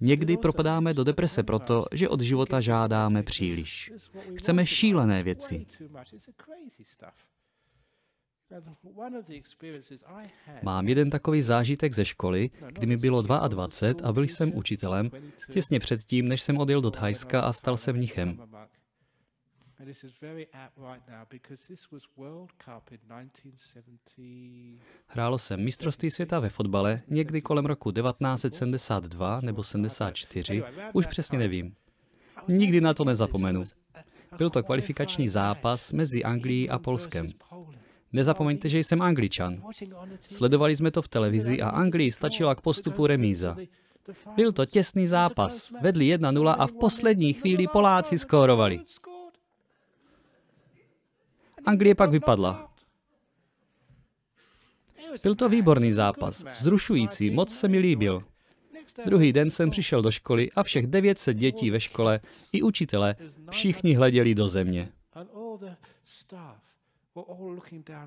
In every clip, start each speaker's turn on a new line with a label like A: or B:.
A: Někdy propadáme do deprese proto, že od života žádáme příliš. Chceme šílené věci. Mám jeden takový zážitek ze školy, kdy mi bylo 22 a byl jsem učitelem, těsně předtím, než jsem odjel do Thajska a stal se mnichem. Hrálo se mistrovství světa ve fotbale někdy kolem roku 1972 nebo 74, už přesně nevím. Nikdy na to nezapomenu. Byl to kvalifikační zápas mezi Anglií a Polskem. Nezapomeňte, že jsem Angličan. Sledovali jsme to v televizi a Anglii stačila k postupu remíza. Byl to těsný zápas, vedli 1-0 a v poslední chvíli Poláci skórovali. Anglie pak vypadla. Byl to výborný zápas, vzrušující, moc se mi líbil. Druhý den jsem přišel do školy a všech 900 dětí ve škole i učitele všichni hleděli do země.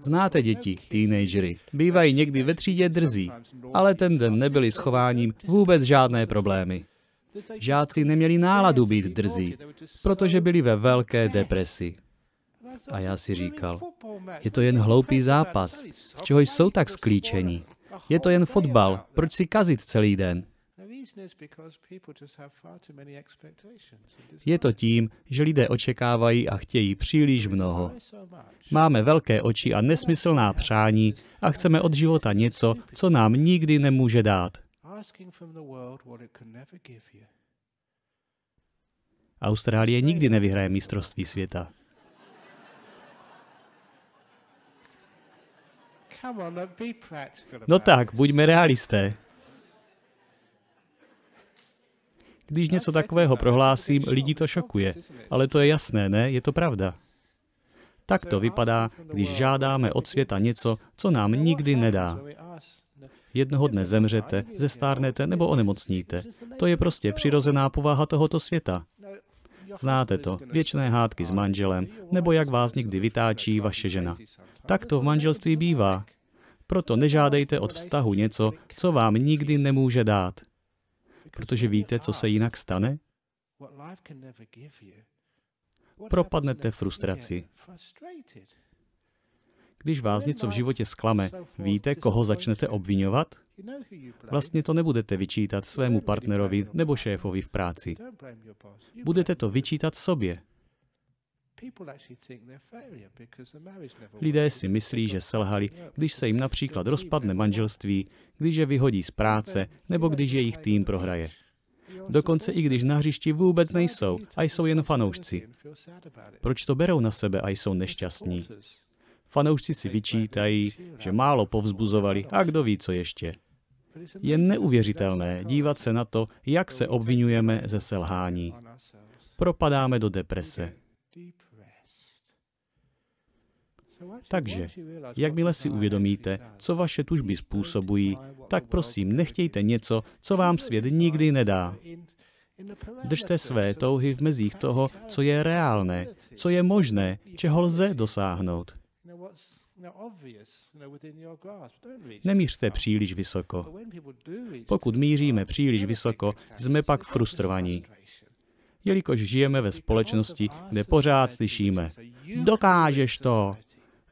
A: Znáte děti, teenagery, bývají někdy ve třídě drzí, ale ten den nebyly s chováním vůbec žádné problémy. Žáci neměli náladu být drzí, protože byli ve velké depresi. A já si říkal, je to jen hloupý zápas, z čeho jsou tak sklíčení. Je to jen fotbal, proč si kazit celý den? Je to tím, že lidé očekávají a chtějí příliš mnoho. Máme velké oči a nesmyslná přání a chceme od života něco, co nám nikdy nemůže dát. Austrálie nikdy nevyhraje mistrovství světa. No tak, buďme realisté. Když něco takového prohlásím, lidi to šokuje. Ale to je jasné, ne? Je to pravda. Tak to vypadá, když žádáme od světa něco, co nám nikdy nedá. Jednoho dne zemřete, zestárnete nebo onemocníte. To je prostě přirozená povaha tohoto světa. Znáte to, věčné hádky s manželem, nebo jak vás někdy vytáčí vaše žena. Tak to v manželství bývá. Proto nežádejte od vztahu něco, co vám nikdy nemůže dát. Protože víte, co se jinak stane? Propadnete frustraci. Když vás něco v životě zklame, víte, koho začnete obviňovat? Vlastně to nebudete vyčítat svému partnerovi nebo šéfovi v práci. Budete to vyčítat sobě. Lidé si myslí, že selhali, když se jim například rozpadne manželství, když je vyhodí z práce nebo když jejich tým prohraje. Dokonce i když na hřišti vůbec nejsou a jsou jen fanoušci. Proč to berou na sebe a jsou nešťastní? Fanoušci si vyčítají, že málo povzbuzovali a kdo ví, co ještě. Je neuvěřitelné dívat se na to, jak se obvinujeme ze selhání. Propadáme do deprese. Takže, jakmile si uvědomíte, co vaše tužby způsobují, tak prosím, nechtějte něco, co vám svět nikdy nedá. Držte své touhy v mezích toho, co je reálné, co je možné, čeho lze dosáhnout. Nemířte příliš vysoko. Pokud míříme příliš vysoko, jsme pak frustrovaní. Jelikož žijeme ve společnosti, kde pořád slyšíme: dokážeš to,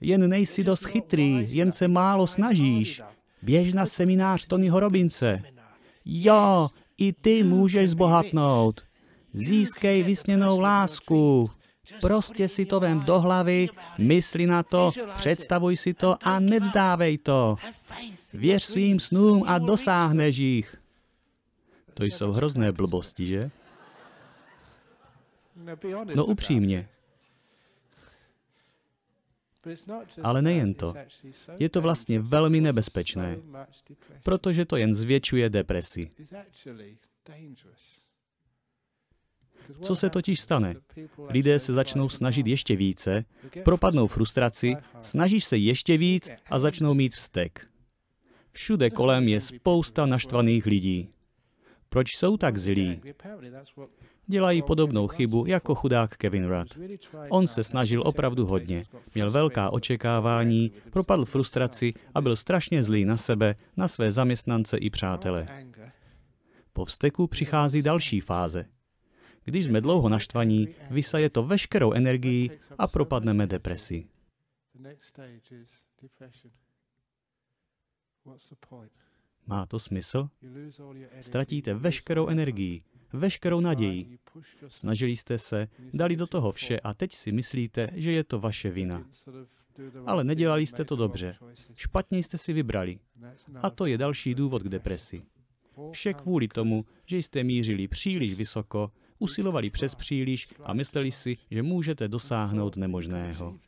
A: jen nejsi dost chytrý, jen se málo snažíš. Běž na seminář Tonyho Robbinse. Jo, i ty můžeš zbohatnout. Získej vysněnou lásku. Prostě si to vem do hlavy, mysli na to, představuj si to a nevzdávej to. Věř svým snům a dosáhneš jich. To jsou hrozné blbosti, že? No upřímně. Ale nejen to. Je to vlastně velmi nebezpečné, protože to jen zvětšuje depresi. Co se totiž stane? Lidé se začnou snažit ještě více, propadnou frustraci, snažíš se ještě víc a začnou mít vztek. Všude kolem je spousta naštvaných lidí. Proč jsou tak zlí? Dělají podobnou chybu jako chudák Kevin Rudd. On se snažil opravdu hodně, měl velká očekávání, propadl frustraci a byl strašně zlý na sebe, na své zaměstnance i přátele. Po vzteku přichází další fáze. Když jsme dlouho naštvaní, vysaje to veškerou energii a propadneme depresi. Má to smysl? Ztratíte veškerou energii, veškerou naději. Snažili jste se, dali do toho vše a teď si myslíte, že je to vaše vina. Ale nedělali jste to dobře. Špatně jste si vybrali. A to je další důvod k depresi. Vše kvůli tomu, že jste mířili příliš vysoko, usilovali přes příliš a mysleli si, že můžete dosáhnout nemožného.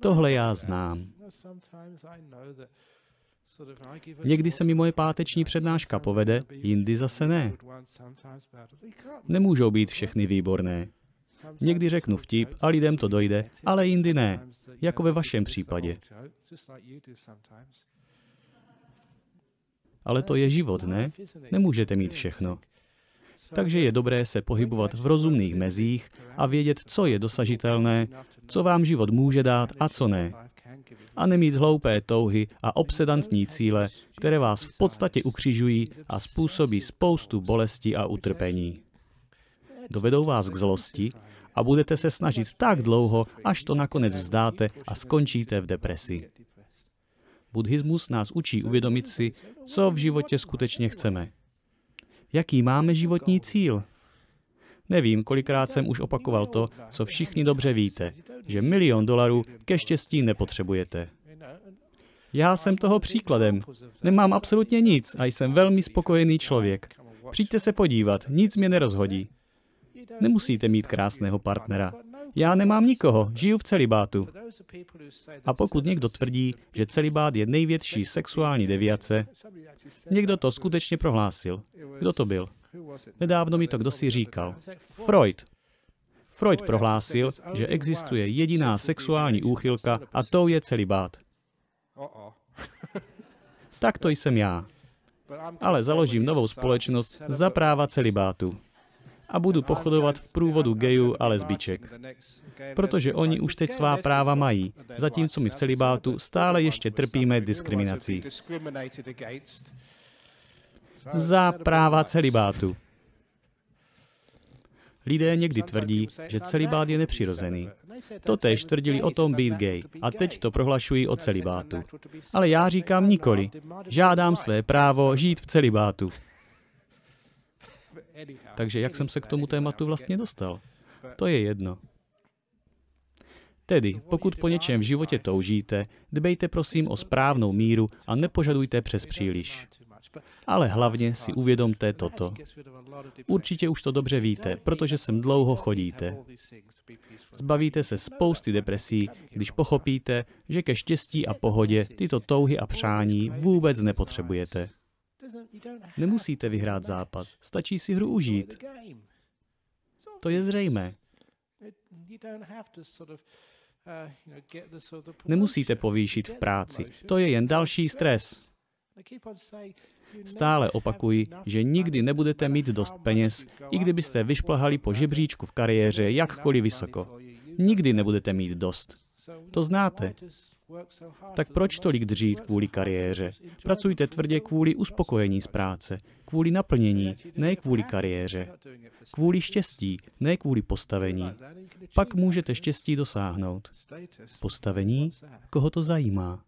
A: Tohle já znám. Někdy se mi moje páteční přednáška povede, jindy zase ne. Nemůžou být všechny výborné. Někdy řeknu vtip a lidem to dojde, ale jindy ne, jako ve vašem případě. Ale to je život, ne? Nemůžete mít všechno. Takže je dobré se pohybovat v rozumných mezích a vědět, co je dosažitelné, co vám život může dát a co ne. A nemít hloupé touhy a obsedantní cíle, které vás v podstatě ukřižují a způsobí spoustu bolesti a utrpení. Dovedou vás k zlosti a budete se snažit tak dlouho, až to nakonec vzdáte a skončíte v depresi. Buddhismus nás učí uvědomit si, co v životě skutečně chceme. Jaký máme životní cíl? Nevím, kolikrát jsem už opakoval to, co všichni dobře víte, že $1 milion ke štěstí nepotřebujete. Já jsem toho příkladem. Nemám absolutně nic a jsem velmi spokojený člověk. Přijďte se podívat, nic mě nerozhodí. Nemusíte mít krásného partnera. Já nemám nikoho, žiju v celibátu. A pokud někdo tvrdí, že celibát je největší sexuální deviace, někdo to skutečně prohlásil. Kdo to byl? Nedávno mi to kdosi říkal. Freud. Freud prohlásil, že existuje jediná sexuální úchylka a tou je celibát. Tak to jsem já. Ale založím novou společnost za práva celibátu. A budu pochodovat v průvodu gejů a lesbiček. Protože oni už teď svá práva mají, zatímco my v celibátu stále ještě trpíme diskriminací. Za práva celibátu. Lidé někdy tvrdí, že celibát je nepřirozený. Totéž tvrdili o tom být gay a teď to prohlašují o celibátu. Ale já říkám nikoli. Žádám své právo žít v celibátu. Takže jak jsem se k tomu tématu vlastně dostal? To je jedno. Tedy, pokud po něčem v životě toužíte, dbejte prosím o správnou míru a nepožadujte přes příliš. Ale hlavně si uvědomte toto. Určitě už to dobře víte, protože sem dlouho chodíte. Zbavíte se spousty depresí, když pochopíte, že ke štěstí a pohodě tyto touhy a přání vůbec nepotřebujete. Nemusíte vyhrát zápas, stačí si hru užít. To je zřejmé. Nemusíte povýšit v práci, to je jen další stres. Stále opakuji, že nikdy nebudete mít dost peněz, i kdybyste vyšplhali po žebříčku v kariéře jakkoliv vysoko. Nikdy nebudete mít dost. To znáte. Tak proč tolik dřít kvůli kariéře? Pracujte tvrdě kvůli uspokojení z práce, kvůli naplnění, ne kvůli kariéře. Kvůli štěstí, ne kvůli postavení. Pak můžete štěstí dosáhnout. Postavení? Koho to zajímá?